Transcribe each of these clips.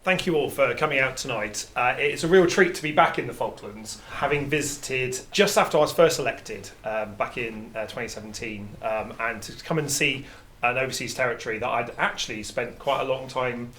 Thank you all for coming out tonight. It's a real treat to be back in the Falklands, having visited just after I was first elected back in 2017, and to come and see an overseas territory that I'd actually spent quite a long time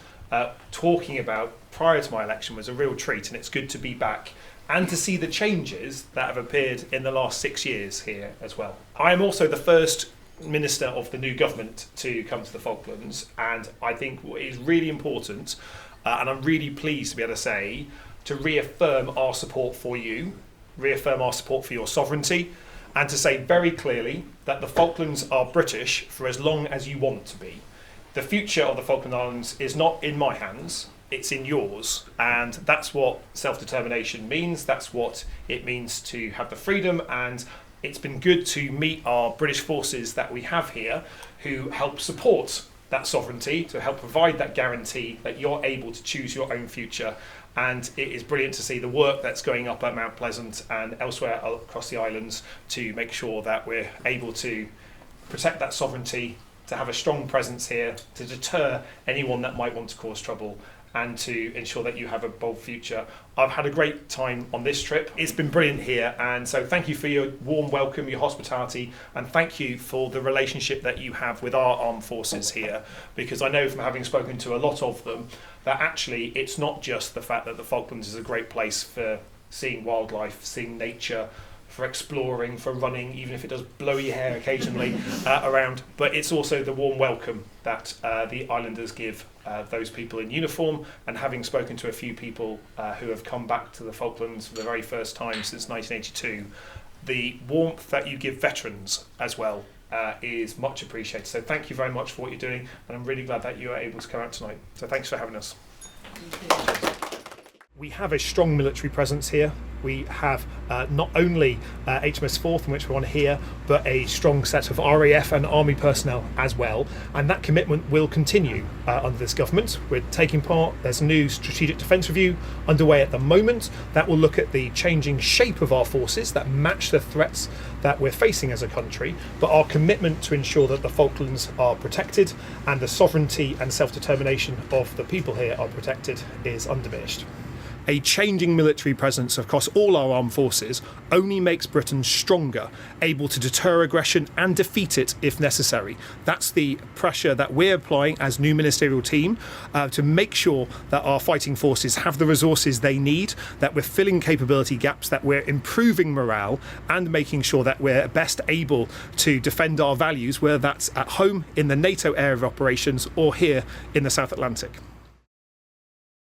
talking about prior to my election was a real treat, and it's good to be back and to see the changes that have appeared in the last 6 years here as well. I am also the first Minister of the new government to come to the Falklands, and I think what is really important, and I'm really pleased to be able to say, to reaffirm our support for you, reaffirm our support for your sovereignty, and to say very clearly that the Falklands are British for as long as you want to be. The future of the Falkland Islands is not in my hands, it's in yours, and that's what self-determination means, that's what it means to have the freedom, and it's been good to meet our British forces that we have here who help support that sovereignty, to help provide that guarantee that you're able to choose your own future. And it is brilliant to see the work that's going up at Mount Pleasant and elsewhere across the islands to make sure that we're able to protect that sovereignty, to have a strong presence here, to deter anyone that might want to cause trouble, and to ensure that you have a bold future. I've had a great time on this trip. It's been brilliant here, and so thank you for your warm welcome, your hospitality, and thank you for the relationship that you have with our armed forces here, because I know from having spoken to a lot of them that actually it's not just the fact that the Falklands is a great place for seeing wildlife, seeing nature, for exploring, for running, even if it does blow your hair occasionally around, but it's also the warm welcome that the islanders give those people in uniform. And having spoken to a few people who have come back to the Falklands for the very first time since 1982, the warmth that you give veterans as well is much appreciated. So thank you very much for what you're doing, and I'm really glad that you are able to come out tonight. So thanks for having us. We have a strong military presence here. We have not only HMS Forth, in which we're on here, but a strong set of RAF and Army personnel as well. And that commitment will continue under this government. We're taking part, there's a new strategic defence review underway at the moment that will look at the changing shape of our forces that match the threats that we're facing as a country. But our commitment to ensure that the Falklands are protected and the sovereignty and self-determination of the people here are protected is undiminished. A changing military presence across all our armed forces only makes Britain stronger, able to deter aggression and defeat it if necessary. That's the pressure that we're applying as new ministerial team to make sure that our fighting forces have the resources they need, that we're filling capability gaps, that we're improving morale and making sure that we're best able to defend our values, whether that's at home in the NATO area of operations or here in the South Atlantic.